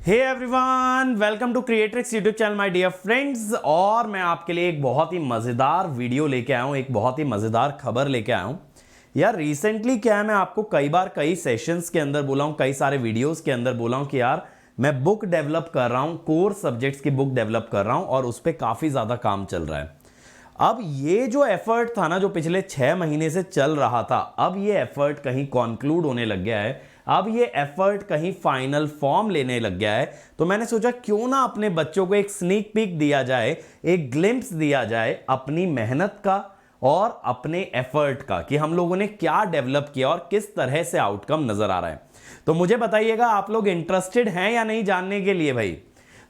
Hey everyone, welcome to Creatrix YouTube channel my dear friends. और मैं आपके लिए एक बहुत ही मज़ेदार वीडियो लेके आया हूँ, एक बहुत ही मज़ेदार खबर लेके आया हूँ। यार रिसेंटली क्या है, मैं आपको कई बार कई सेशंस के अंदर बोला हूँ, कई सारे वीडियोस के अंदर बोला हूँ कि यार मैं बुक डेवलप कर रहा हूँ, कोर सब्जेक्ट्स की बुक डेवलप कर रहा हूँ और उस पर काफ़ी ज़्यादा काम चल रहा है। अब ये जो एफर्ट था ना, जो पिछले 6 महीने से चल रहा था, अब ये एफर्ट कहीं कॉन्क्लूड होने लग गया है, अब ये एफर्ट कहीं फाइनल फॉर्म लेने लग गया है। तो मैंने सोचा क्यों ना अपने बच्चों को एक स्नीक पीक दिया जाए, एक ग्लिम्प्स दिया जाए अपनी मेहनत का और अपने एफर्ट का, कि हम लोगों ने क्या डेवलप किया और किस तरह से आउटकम नजर आ रहा है। तो मुझे बताइएगा, आप लोग इंटरेस्टेड हैं या नहीं जानने के लिए भाई?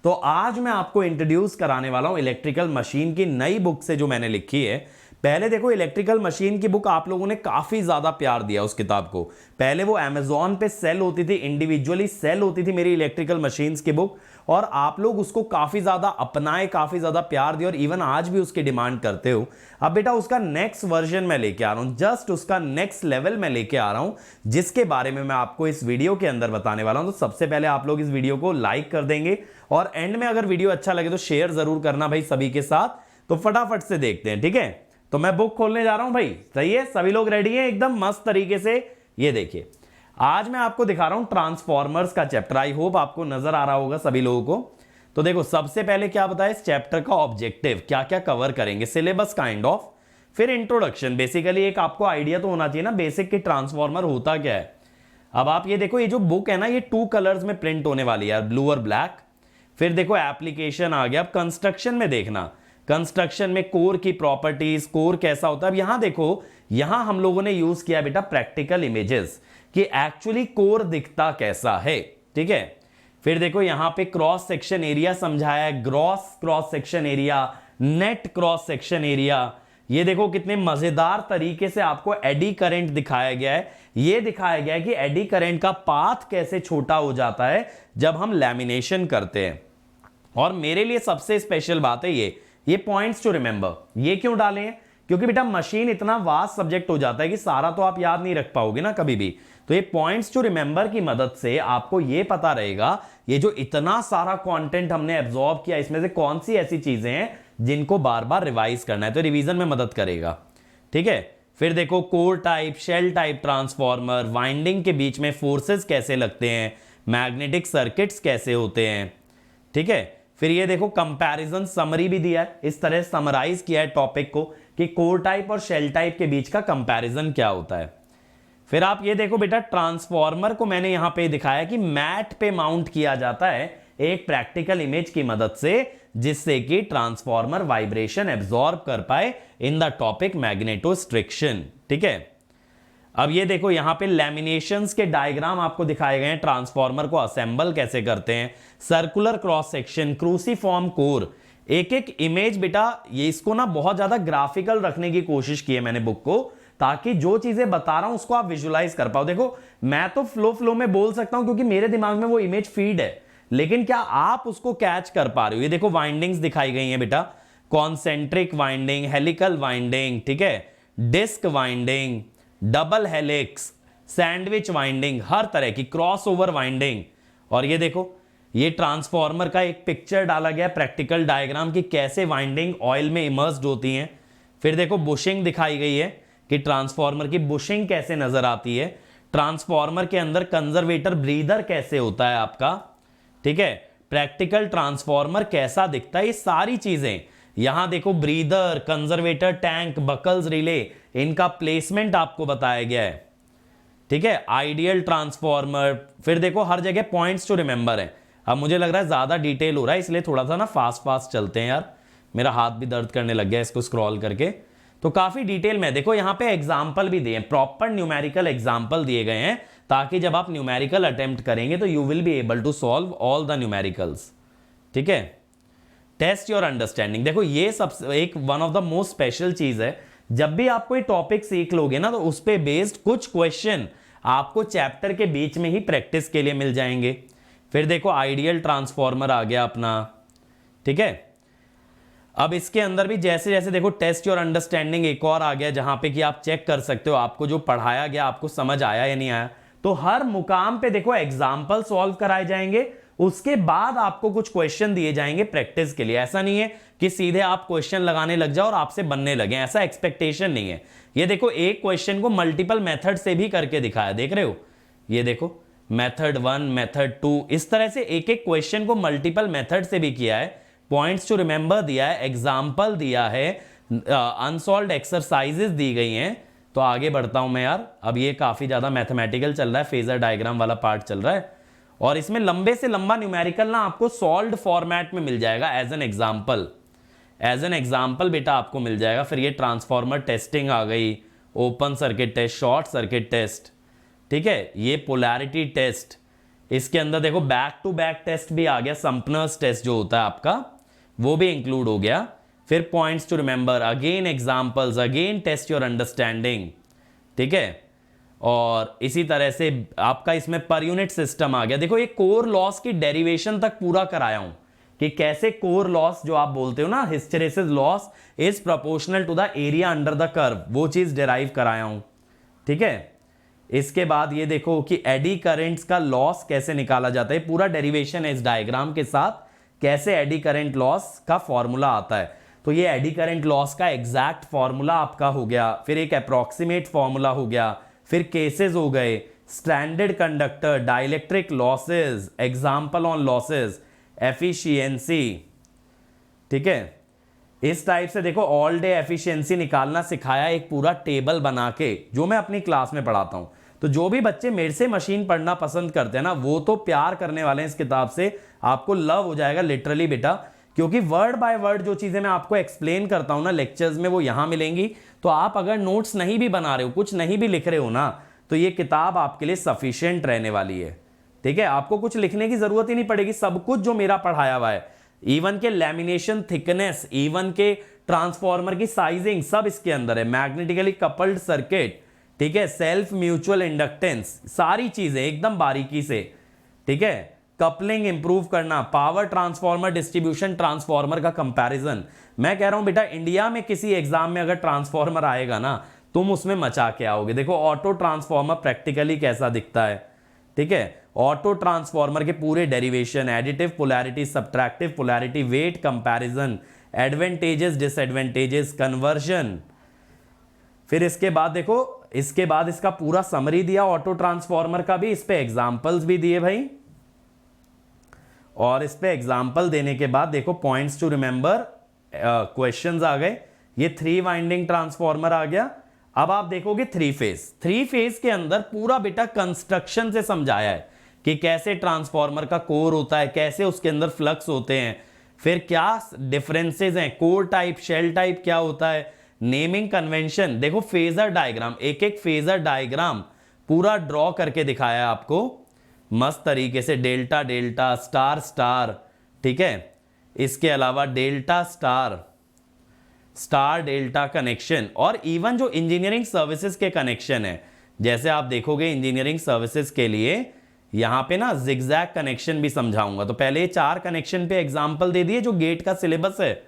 तो आज मैं आपको इंट्रोड्यूस कराने वाला हूं इलेक्ट्रिकल मशीन की नई बुक से जो मैंने लिखी है। पहले देखो, इलेक्ट्रिकल मशीन की बुक आप लोगों ने काफी ज्यादा प्यार दिया उस किताब को। पहले वो अमेजॉन पे सेल होती थी, इंडिविजुअली सेल होती थी मेरी इलेक्ट्रिकल मशीन्स की बुक, और आप लोग उसको काफी ज्यादा अपनाए, काफी ज्यादा प्यार दिया और इवन आज भी उसकी डिमांड करते हो। अब बेटा उसका नेक्स्ट वर्जन मैं लेके आ रहा हूं, जस्ट उसका नेक्स्ट लेवल मैं लेके आ रहा हूं, जिसके बारे में मैं आपको इस वीडियो के अंदर बताने वाला हूं। तो सबसे पहले आप लोग इस वीडियो को लाइक कर देंगे और एंड में अगर वीडियो अच्छा लगे तो शेयर जरूर करना भाई सभी के साथ। तो फटाफट से देखते हैं, ठीक है? तो मैं बुक खोलने जा रहा हूं भाई, सही है? सभी लोग रेडी हैं एकदम मस्त तरीके से? ये देखिए, आज मैं आपको दिखा रहा हूं ट्रांसफॉर्मर्स का चैप्टर। आई होप आपको नजर आ रहा होगा सभी लोगों को। तो देखो, सबसे पहले क्या बताया इस चैप्टर का ऑब्जेक्टिव, क्या क्या कवर करेंगे, सिलेबस काइंड ऑफ, फिर इंट्रोडक्शन। बेसिकली एक आपको आइडिया तो होना चाहिए ना बेसिक कि ट्रांसफॉर्मर होता क्या है। अब आप ये देखो, ये जो बुक है ना, ये 2 कलर्स में प्रिंट होने वाली है, ब्लू और ब्लैक। फिर देखो एप्लीकेशन आ गया। अब कंस्ट्रक्शन में देखना, कंस्ट्रक्शन में कोर की प्रॉपर्टीज, कोर कैसा होता है। अब यहां देखो, यहां हम लोगों ने यूज किया बेटा प्रैक्टिकल इमेजेस कि एक्चुअली कोर दिखता कैसा है, ठीक है? फिर देखो यहां पे क्रॉस सेक्शन एरिया समझाया है, gross cross section area, net cross section area. ये देखो कितने मजेदार तरीके से आपको एडी करंट दिखाया गया है। ये दिखाया गया है कि एडी करंट का पाथ कैसे छोटा हो जाता है जब हम लैमिनेशन करते हैं। और मेरे लिए सबसे स्पेशल बात है ये पॉइंट्स टू रिमेंबर। ये क्यों डाले हैं? क्योंकि बेटा मशीन इतना वास्ट सब्जेक्ट हो जाता है कि सारा तो आप याद नहीं रख पाओगे ना कभी भी। तो ये पॉइंट्स टू रिमेंबर की मदद से आपको ये पता रहेगा, ये जो इतना सारा कंटेंट हमने एब्जॉर्ब किया, इसमें से कौन सी ऐसी चीजें हैं जिनको बार बार रिवाइज करना है, तो रिवीजन में मदद करेगा, ठीक है? फिर देखो core type, shell type transformer, winding के बीच में फोर्सेस कैसे लगते हैं, मैग्नेटिक सर्किट्स कैसे होते हैं, ठीक है? फिर ये देखो कंपैरिजन समरी भी दिया है, इस तरह समराइज किया है टॉपिक को कि कोर टाइप और शेल टाइप के बीच का कंपैरिजन क्या होता है। फिर आप ये देखो बेटा, ट्रांसफॉर्मर को मैंने यहां पे दिखाया कि मैट पे माउंट किया जाता है एक प्रैक्टिकल इमेज की मदद से, जिससे कि ट्रांसफॉर्मर वाइब्रेशन एब्जॉर्ब कर पाए इन द टॉपिक मैग्नेटोस्ट्रिक्शन, ठीक है? अब ये देखो यहां पे लैमिनेशंस के डायग्राम आपको दिखाए गए हैं, ट्रांसफॉर्मर को असेंबल कैसे करते हैं, circular cross section, cruciform core, एक एक इमेज बेटा। ये इसको ना बहुत ज्यादा ग्राफिकल रखने की कोशिश की है मैंने बुक को, ताकि जो चीजें बता रहा हूं उसको आप विजुलाइज कर पाओ। देखो मैं तो फ्लो में बोल सकता हूं क्योंकि मेरे दिमाग में वो इमेज फीड है, लेकिन क्या आप उसको कैच कर पा रहे हो? ये देखो वाइंडिंग्स दिखाई गई हैं बेटा, कॉन्सेंट्रिक वाइंडिंग, हेलिकल वाइंडिंग, ठीक है, disc winding, double helix, sandwich winding, हर तरह की क्रॉसओवर वाइंडिंग। और ये देखो, ये ट्रांसफॉर्मर का एक पिक्चर डाला गया प्रैक्टिकल डायग्राम की कैसे वाइंडिंग ऑयल में इमर्स्ड होती हैं। फिर देखो बुशिंग दिखाई गई है कि ट्रांसफॉर्मर की बुशिंग कैसे नजर आती है, ट्रांसफॉर्मर के अंदर कंजर्वेटर ब्रीदर कैसे होता है आपका, ठीक है, प्रैक्टिकल ट्रांसफॉर्मर कैसा दिखता है, ये सारी चीजें यहां देखो, breather, conservator, tank, buckles, relay, इनका प्लेसमेंट आपको बताया गया है, ठीक है, आइडियल ट्रांसफॉर्मर। फिर देखो हर जगह पॉइंट्स टू रिमेंबर है। अब मुझे लग रहा है ज्यादा डिटेल हो रहा है, इसलिए थोड़ा सा ना फास्ट चलते हैं यार, मेरा हाथ भी दर्द करने लग गया इसको स्क्रॉल करके। तो काफी डिटेल में देखो, यहां पे एग्जाम्पल भी दिए, प्रॉपर न्यूमेरिकल एग्जाम्पल दिए गए हैं, ताकि जब आप न्यूमेरिकल अटेम्प्ट करेंगे तो you will be able to solve all the numericals, ठीक है? Test your understanding. देखो ये सबसे एक one of the most special चीज है, जब भी आप कोई टॉपिक सीख लोगे ना, तो उस पे बेस्ड कुछ क्वेश्चन आपको चैप्टर के बीच में ही प्रैक्टिस के लिए मिल जाएंगे। फिर देखो आइडियल ट्रांसफॉर्मर आ गया अपना, ठीक है? अब इसके अंदर भी जैसे जैसे देखो टेस्ट योर अंडरस्टैंडिंग एक और आ गया, जहां पे कि आप चेक कर सकते हो आपको जो पढ़ाया गया आपको समझ आया या नहीं आया। तो हर मुकाम पे देखो एग्जाम्पल सॉल्व कराए जाएंगे उसके बाद आपको कुछ क्वेश्चन दिए जाएंगे प्रैक्टिस के लिए। ऐसा नहीं है कि सीधे आप क्वेश्चन लगाने लग जाओ और आपसे बनने लगे, ऐसा एक्सपेक्टेशन नहीं है। ये देखो एक क्वेश्चन को मल्टीपल मेथड से भी करके दिखाया, देख रहे हो, ये देखो मेथड 1, मेथड 2, इस तरह से एक एक क्वेश्चन को मल्टीपल मेथड से भी किया है। पॉइंट्स टू रिमेंबर दिया है, एग्जाम्पल दिया है, अनसॉल्व्ड एक्सरसाइजेस दी गई हैं। तो आगे बढ़ता हूं मैं यार, अब ये काफी ज्यादा मैथमेटिकल चल रहा है, फेजर डायग्राम वाला पार्ट चल रहा है, और इसमें लंबे से लंबा न्यूमेरिकल ना आपको सॉल्व्ड फॉर्मेट में मिल जाएगा as an example. As an example बेटा आपको मिल जाएगा। फिर ये ट्रांसफॉर्मर टेस्टिंग आ गई, open circuit test, short circuit test, ठीक है, ये पोलैरिटी टेस्ट, इसके अंदर देखो बैक टू बैक टेस्ट भी आ गया, संपनर्स टेस्ट जो होता है आपका वो भी इंक्लूड हो गया। फिर points to remember, again examples, again test your understanding, ठीक है। और इसी तरह से आपका इसमें पर यूनिट सिस्टम आ गया। देखो ये कोर लॉस की डेरिवेशन तक पूरा कराया हूं कि कैसे कोर लॉस जो आप बोलते हो ना, hysteresis loss is proportional to the area under the curve, वो चीज डेराइव कराया हूं, ठीक है। इसके बाद ये देखो कि एडी करंट्स का लॉस कैसे निकाला जाता है, पूरा डेरिवेशन है इस डायग्राम के साथ, कैसे एडी करंट लॉस का फॉर्मूला आता है। तो ये एडी करंट लॉस का एग्जैक्ट फॉर्मूला आपका हो गया, फिर एक अप्रोक्सीमेट फॉर्मूला हो गया, फिर केसेस हो गए, standard conductor, dielectric losses, example on losses, efficiency, ठीक है। इस टाइप से देखो ऑल डे एफिशिएंसी निकालना सिखाया, एक पूरा टेबल बना के, जो मैं अपनी क्लास में पढ़ाता हूं। तो जो भी बच्चे मेरे से मशीन पढ़ना पसंद करते हैं ना, वो तो प्यार करने वाले हैं इस किताब से, आपको लव हो जाएगा लिटरली बेटा, क्योंकि वर्ड बाय वर्ड जो चीजें मैं आपको एक्सप्लेन करता हूं ना लेक्चर्स में, वो यहां मिलेंगी। तो आप अगर नोट्स नहीं भी बना रहे हो, कुछ नहीं भी लिख रहे हो ना, तो ये किताब आपके लिए सफिशिएंट रहने वाली है, ठीक है। आपको कुछ लिखने की जरूरत ही नहीं पड़ेगी, सब कुछ जो मेरा पढ़ाया हुआ है, इवन के लैमिनेशन थिकनेस, इवन के ट्रांसफॉर्मर की साइजिंग, सब इसके अंदर है। मैग्नेटिकली कपल्ड सर्किट, ठीक है, सेल्फ म्यूचुअल इंडक्टेंस, सारी चीजें एकदम बारीकी से, ठीक है। कपलिंग इंप्रूव करना, पावर ट्रांसफॉर्मर, डिस्ट्रीब्यूशन ट्रांसफॉर्मर का कंपैरिजन। मैं कह रहा हूं बेटा, इंडिया में किसी एग्जाम में अगर ट्रांसफॉर्मर आएगा ना, तुम उसमें मचा के आओगे। देखो ऑटो ट्रांसफॉर्मर प्रैक्टिकली कैसा दिखता है, ठीक है। ऑटो ट्रांसफॉर्मर के पूरे derivation, additive polarity, subtractive polarity, weight comparison, advantages disadvantages, conversion. फिर इसके बाद देखो, इसके बाद इसका पूरा समरी दिया ऑटो ट्रांसफॉर्मर का भी, इस पे एग्जांपल्स भी दिए भाई, और इस पे एग्जांपल देने के बाद देखो पॉइंट्स टू रिमेंबर, क्वेश्चंस आ गए। ये 3 वाइंडिंग ट्रांसफॉर्मर आ गया। अब आप देखोगे 3 फेज, 3 फेज के अंदर पूरा बेटा कंस्ट्रक्शन से समझाया है कि कैसे ट्रांसफॉर्मर का कोर होता है, कैसे उसके अंदर फ्लक्स होते हैं, फिर क्या डिफरेंसेस हैं, कोर टाइप, शेल टाइप क्या होता है, नेमिंग कन्वेंशन। देखो फेजर डायग्राम, एक एक फेजर डायग्राम पूरा ड्रॉ करके दिखाया है आपको मस्त तरीके से, डेल्टा डेल्टा, स्टार स्टार, ठीक है। इसके अलावा delta star, star delta connection, और इवन जो इंजीनियरिंग सर्विसेज के कनेक्शन है, जैसे आप देखोगे इंजीनियरिंग सर्विसेज के लिए यहां पे ना जिगजैग कनेक्शन भी समझाऊंगा। तो पहले ये 4 कनेक्शन पे एग्जांपल दे दिए जो गेट का सिलेबस है।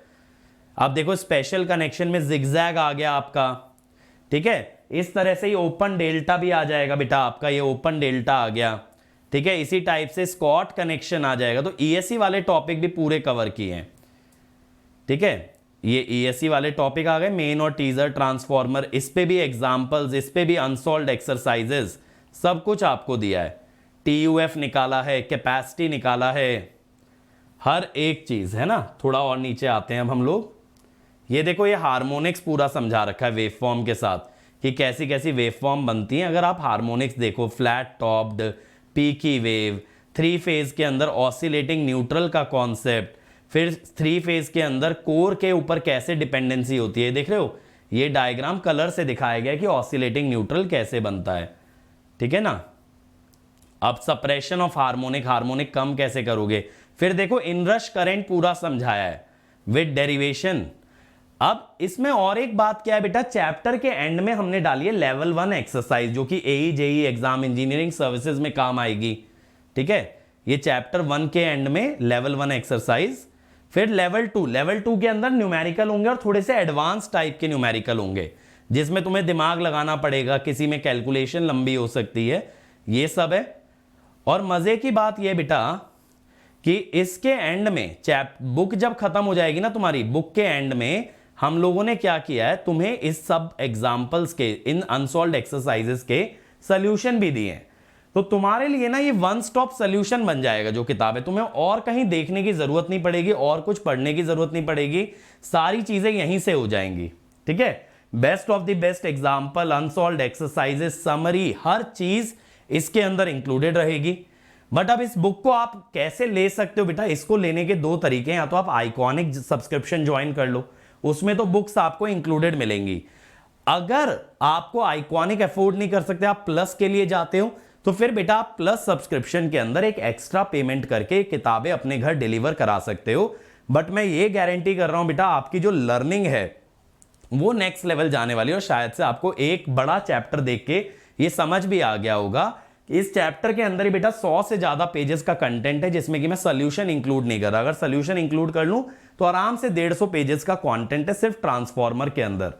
अब देखो स्पेशल कनेक्शन में जिगजैग आ गया आपका, ठीक है। इस तरह से ही ओपन डेल्टा भी आ जाएगा बेटा आपका, ये ओपन डेल्टा आ गया, ठीक है। इसी टाइप से स्कॉट कनेक्शन आ जाएगा। तो ईएससी वाले टॉपिक भी पूरे कवर किए हैं, ठीक है। ये ईएससी वाले टॉपिक आ गए, मेन और टीजर ट्रांसफॉर्मर, इस पे भी एग्जांपल्स, इस पे भी अनसॉल्व्ड एक्सरसाइजेस, सब कुछ आपको दिया है। टीयूएफ निकाला है, कैपेसिटी निकाला है, हर एक चीज है ना। थोड़ा और नीचे आते हैं अब हम लोग, ये देखो ये हार्मोनिक्स पूरा समझा रखा है वेवफॉर्म के साथ कि कैसी कैसी वेवफॉर्म बनती हैं। अगर आप हार्मोनिक्स देखो, flat topped, Peaky wave, 3 phase के अंदर ऑसिलेटिंग न्यूट्रल का कॉन्सेप्ट, फिर 3 फेज के अंदर कोर के ऊपर कैसे डिपेंडेंसी होती है, देख रहे हो ये डायग्राम कलर से दिखाया गया कि ऑसिलेटिंग न्यूट्रल कैसे बनता है, ठीक है ना। अब सप्रेशन ऑफ हार्मोनिक, हार्मोनिक कम कैसे करोगे। फिर देखो इनरश करंट पूरा समझाया है विद डेरिवेशन। अब इसमें और एक बात क्या है बेटा, चैप्टर के एंड में हमने डाली है लेवल 1 एक्सरसाइज, जो कि एई जेई एग्जाम, इंजीनियरिंग सर्विसेज में काम आएगी, ठीक है। ये चैप्टर 1 के एंड में लेवल 1 एक्सरसाइज। फिर लेवल 2 के अंदर न्यूमेरिकल होंगे और थोड़े से एडवांस टाइप के न्यूमेरिकल होंगे, जिसमें तुम्हें दिमाग लगाना पड़ेगा, किसी में कैलकुलेशन लंबी हो सकती है, ये सब है। और मजे की बात यह बेटा कि इसके एंड में बुक जब खत्म हो जाएगी ना तुम्हारी, बुक के एंड में हम लोगों ने क्या किया है, तुम्हें इस सब एग्जाम्पल्स के, इन अनसॉल्व्ड एक्सरसाइजेस के सॉल्यूशन भी दिए हैं। तो तुम्हारे लिए ना ये वन स्टॉप सॉल्यूशन बन जाएगा जो किताब है। तुम्हें और कहीं देखने की जरूरत नहीं पड़ेगी, और कुछ पढ़ने की जरूरत नहीं पड़ेगी, सारी चीजें यहीं से हो जाएंगी। ठीक है, best of the best example, unsolved exercises, summary, हर चीज इसके अंदर इंक्लूडेड रहेगी। बट अब इस बुक को आप कैसे ले सकते हो बेटा, इसको लेने के दो तरीके हैं। या तो आप आइकॉनिक सब्सक्रिप्शन ज्वाइन कर लो, उसमें तो बुक्स आपको इंक्लूडेड मिलेंगी। अगर आपको आइकॉनिक अफोर्ड नहीं कर सकते, आप प्लस के लिए जाते हो, तो फिर बेटा आप प्लस सब्सक्रिप्शन के अंदर एक एक्स्ट्रा पेमेंट करके किताबें अपने घर डिलीवर करा सकते हो। बट मैं ये गारंटी कर रहा हूं बेटा, आपकी जो लर्निंग है वो नेक्स्ट लेवल जाने वाली है। और शायद से आपको एक बड़ा चैप्टर देख के ये समझ भी आ गया होगा कि इस चैप्टर के अंदर ही बेटा 100 से ज्यादा पेजेस का कंटेंट है, जिसमें कि मैं सोल्यूशन इंक्लूड नहीं कर रहा। अगर सोल्यूशन इंक्लूड कर लूं तो आराम से 150 पेजेस का कंटेंट है सिर्फ ट्रांसफॉर्मर के अंदर।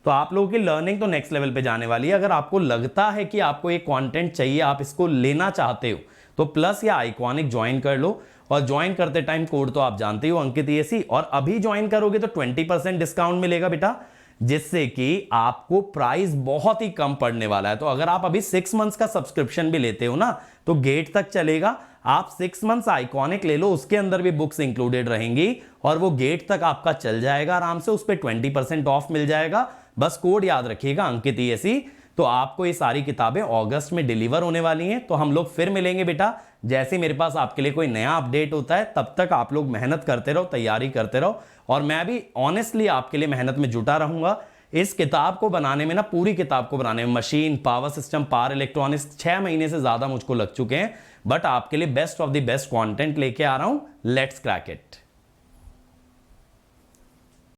तो आप लोगों की लर्निंग तो नेक्स्ट लेवल पे जाने वाली है। अगर आपको लगता है कि आपको एक कंटेंट चाहिए, आप इसको लेना चाहते हो, तो प्लस या आइकॉनिक ज्वाइन कर लो। और ज्वाइन करते टाइम कोड तो आप जानते हो, अंकित एसी। और अभी ज्वाइन करोगे तो 20% डिस्काउंट मिलेगा बेटा, जिससे कि आपको प्राइस बहुत ही कम पड़ने वाला है। तो अगर आप अभी 6 मंथ्स का सब्सक्रिप्शन भी लेते हो ना, तो गेट तक चलेगा। आप 6 मंथ्स आइकॉनिक ले लो, उसके अंदर भी बुक्स इंक्लूडेड रहेंगी और वो गेट तक आपका चल जाएगा आराम से। उस पर 20% ऑफ मिल जाएगा। बस कोड याद रखिएगा, अंकित एसी। तो आपको ये सारी किताबें अगस्त में डिलीवर होने वाली हैं। तो हम लोग फिर मिलेंगे बेटा, जैसे मेरे पास आपके लिए कोई नया अपडेट होता है। तब तक आप लोग मेहनत करते रहो, तैयारी करते रहो, और मैं भी ऑनेस्टली आपके लिए मेहनत में जुटा रहूंगा। इस किताब को बनाने में ना, पूरी किताब को बनाने में machine, power system, power electronics 6 महीने से ज्यादा मुझको लग चुके हैं। बट आपके लिए best of the best content लेके आ रहा हूं। Let's crack it.